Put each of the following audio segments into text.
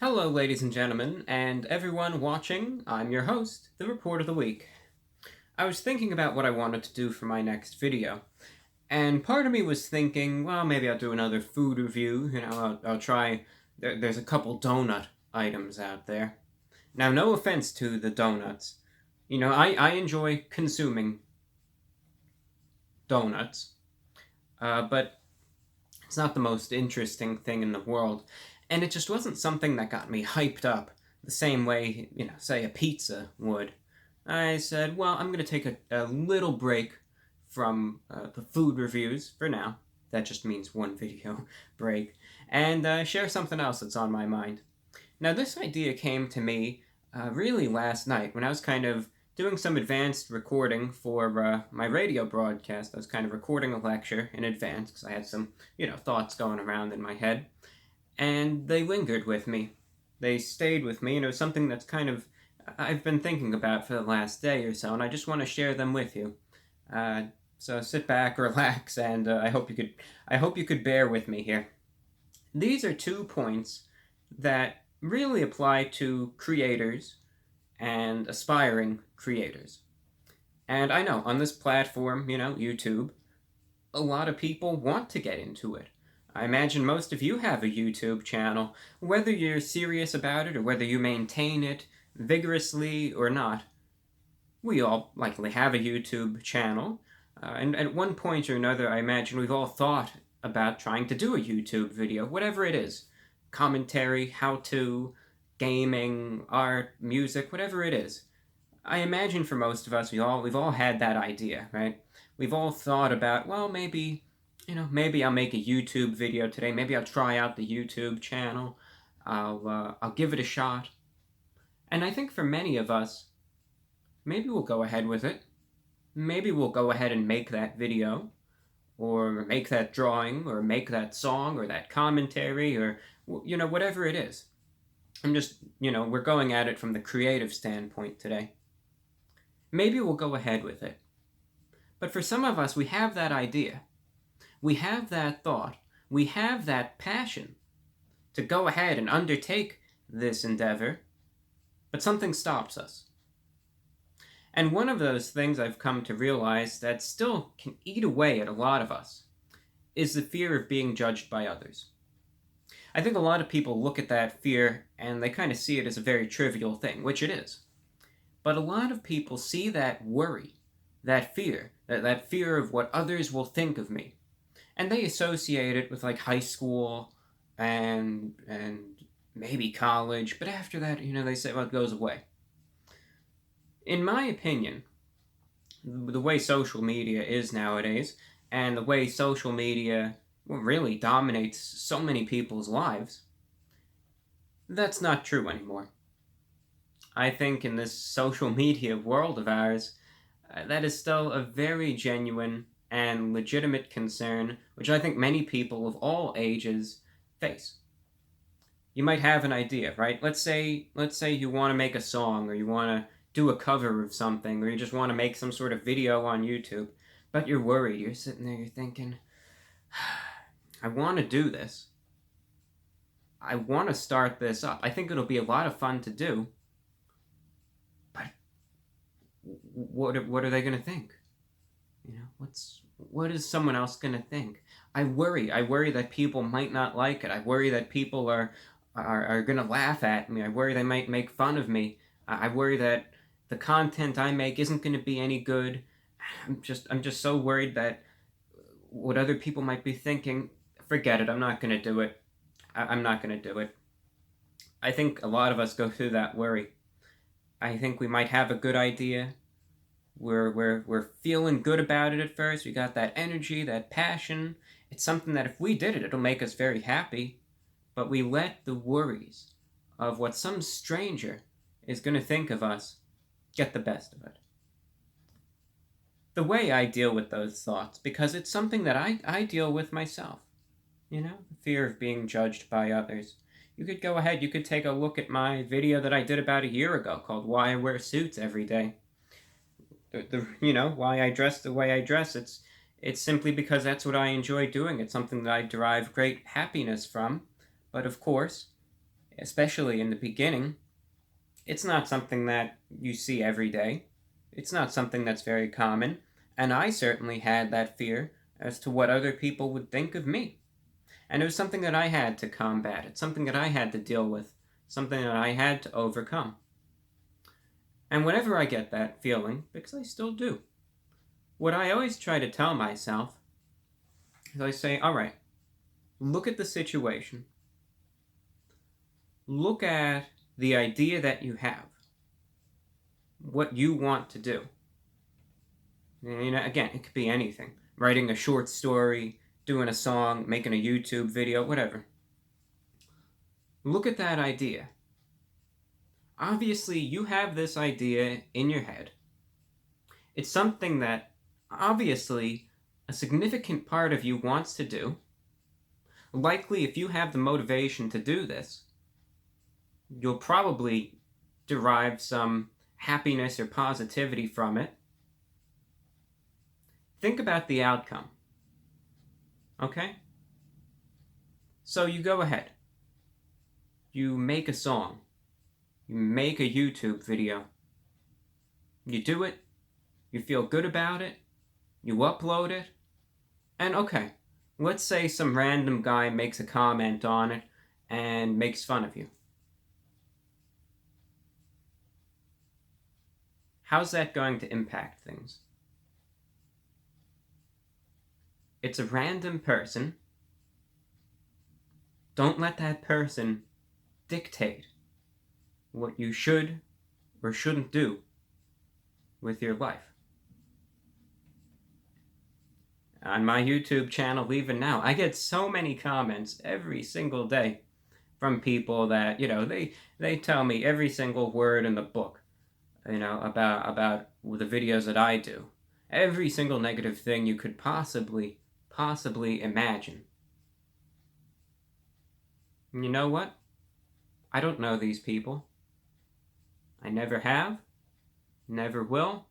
Hello, ladies and gentlemen, and everyone watching. I'm your host, the Report of the Week. I was thinking about what I wanted to do for my next video, and part of me was thinking, well, maybe I'll do another food review. I'll try. There's a couple donut items out there. Now, no offense to the donuts. I enjoy consuming donuts, but it's not the most interesting thing in the world. And it just wasn't something that got me hyped up the same way, say a pizza would. I said, well, I'm going to take a little break from the food reviews for now. That just means one video break. And share something else that's on my mind. Now, this idea came to me really last night when I was kind of doing some advanced recording for my radio broadcast. I was kind of recording a lecture in advance because I had some, thoughts going around in my head. And they lingered with me. They stayed with me, and it was something that's kind of I've been thinking about for the last day or so, and I just want to share them with you. So sit back, relax, and I hope you could bear with me here. These are 2 points that really apply to creators and aspiring creators. And I know on this platform, YouTube, a lot of people want to get into it. I imagine most of you have a YouTube channel, whether you're serious about it or whether you maintain it vigorously or not. We all likely have a YouTube channel, and at one point or another, I imagine we've all thought about trying to do a YouTube video, whatever it is. Commentary, how-to, gaming, art, music, whatever it is. I imagine for most of us, we've all had that idea, right? We've all thought about, well, maybe I'll make a YouTube video today. Maybe I'll try out the YouTube channel. I'll give it a shot. And I think for many of us, maybe we'll go ahead with it. Maybe we'll go ahead and make that video, or make that drawing, or make that song, or that commentary, or, whatever it is. We're going at it from the creative standpoint today. Maybe we'll go ahead with it. But for some of us, we have that idea. We have that thought. We have that passion to go ahead and undertake this endeavor, but something stops us. And one of those things I've come to realize that still can eat away at a lot of us is the fear of being judged by others. I think a lot of people look at that fear and they kind of see it as a very trivial thing, which it is. But a lot of people see that worry, that fear of what others will think of me, and they associate it with like high school and maybe college, but after that, they say, well, it goes away. In my opinion, the way social media is nowadays, and the way social media really dominates so many people's lives, that's not true anymore. I think in this social media world of ours, that is still a very genuine and legitimate concern, which I think many people of all ages face. You might have an idea, right? Let's say you want to make a song, or you want to do a cover of something, or you just want to make some sort of video on YouTube, but you're worried. You're sitting there, you're thinking, I want to do this. I want to start this up. I think it'll be a lot of fun to do, but what are they going to think? What is someone else going to think? I worry that people might not like it. I worry that people are going to laugh at me. I worry they might make fun of me. I worry that the content I make isn't going to be any good. I'm just so worried that what other people might be thinking, forget it, I'm not going to do it. I'm not going to do it. I think a lot of us go through that worry. I think we might have a good idea. We're feeling good about it at first. We got that energy, that passion. It's something that if we did it, it'll make us very happy. But we let the worries of what some stranger is going to think of us get the best of it. The way I deal with those thoughts, because it's something that I deal with myself. The fear of being judged by others. You could go ahead, you could take a look at my video that I did about a year ago called Why I Wear Suits Every Day. Why I dress the way I dress. It's simply because that's what I enjoy doing. It's something that I derive great happiness from. But of course, especially in the beginning, it's not something that you see every day. It's not something that's very common, and I certainly had that fear as to what other people would think of me. And it was something that I had to combat. It's something that I had to deal with, something that I had to overcome. And whenever I get that feeling, because I still do, what I always try to tell myself is I say, all right, look at the situation. Look at the idea that you have, what you want to do. Again, it could be anything. Writing a short story, doing a song, making a YouTube video, whatever. Look at that idea. Obviously, you have this idea in your head. It's something that, obviously, a significant part of you wants to do. Likely, if you have the motivation to do this, you'll probably derive some happiness or positivity from it. Think about the outcome. Okay? So you go ahead. You make a song. You make a YouTube video. You do it. You feel good about it. You upload it. And okay, let's say some random guy makes a comment on it and makes fun of you. How's that going to impact things? It's a random person. Don't let that person dictate what you should or shouldn't do with your life. On my YouTube channel, even now, I get so many comments every single day from people that, they tell me every single word in the book, about the videos that I do. Every single negative thing you could possibly imagine. And you know what? I don't know these people. I never have, never will.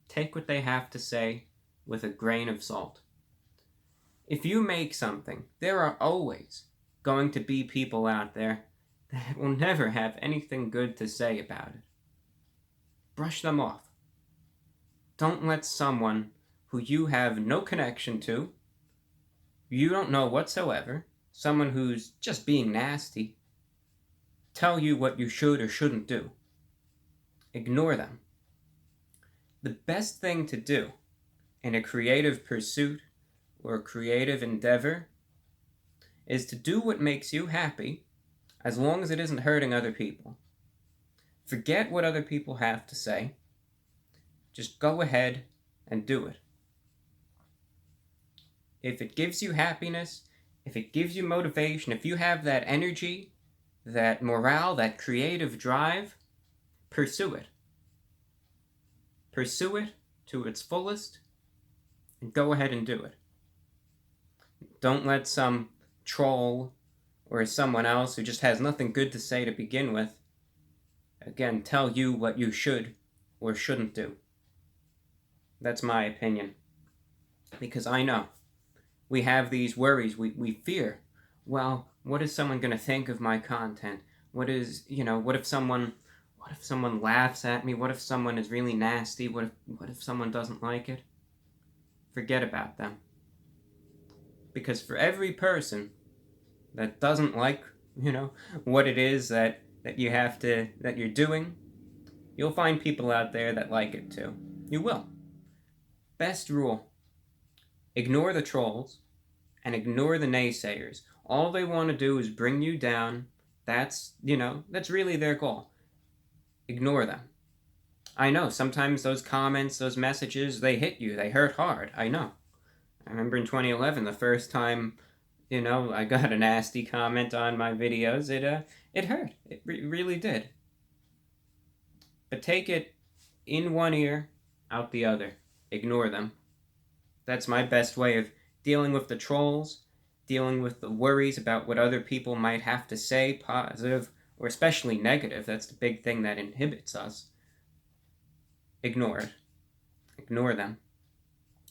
Take what they have to say with a grain of salt. If you make something, there are always going to be people out there that will never have anything good to say about it. Brush them off. Don't let someone who you have no connection to, you don't know whatsoever, someone who's just being nasty, tell you what you should or shouldn't do. Ignore them. The best thing to do in a creative pursuit or a creative endeavor is to do what makes you happy, as long as it isn't hurting other people. Forget what other people have to say. Just go ahead and do it. If it gives you happiness, if it gives you motivation, if you have that energy, that morale, that creative drive, pursue it. Pursue it to its fullest, and go ahead and do it. Don't let some troll or someone else who just has nothing good to say to begin with, again, tell you what you should or shouldn't do. That's my opinion. Because I know we have these worries, we fear. Well, what is someone going to think of my content? What if someone laughs at me? What if someone is really nasty? What if someone doesn't like it? Forget about them. Because for every person that doesn't like, what it is that you're doing, you'll find people out there that like it too. You will. Best rule: ignore the trolls and ignore the naysayers. All they want to do is bring you down. That's really their goal. Ignore them. I know, sometimes those comments, those messages, they hit you. They hurt hard. I know. I remember in 2011, the first time, I got a nasty comment on my videos. It hurt. It really did. But take it in one ear, out the other. Ignore them. That's my best way of dealing with the trolls, dealing with the worries about what other people might have to say, positive or especially negative. That's the big thing that inhibits us. Ignore it. Ignore them.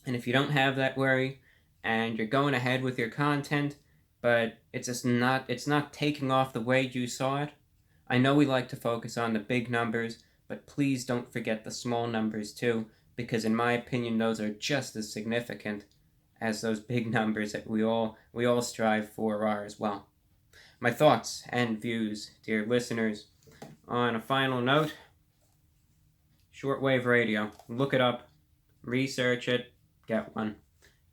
And if you don't have that worry and you're going ahead with your content, but it's not taking off the way you saw it. I know we like to focus on the big numbers, but please don't forget the small numbers too, because in my opinion those are just as significant as those big numbers that we all strive for are as well. My thoughts and views, dear listeners. On a final note, shortwave radio. Look it up, research it, get one.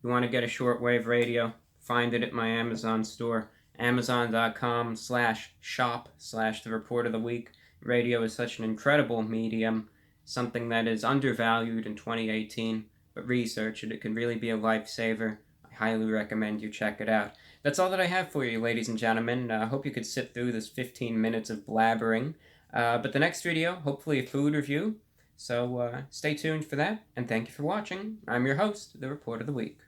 You want to get a shortwave radio, find it at my Amazon store, amazon.com/shop/the report of the week. Radio is such an incredible medium, something that is undervalued in 2018, but research it. It can really be a lifesaver. I highly recommend you check it out. That's all that I have for you, ladies and gentlemen. I hope you could sit through this 15 minutes of blabbering. But the next video, hopefully a food review. So stay tuned for that, and thank you for watching. I'm your host, the Report of the Week.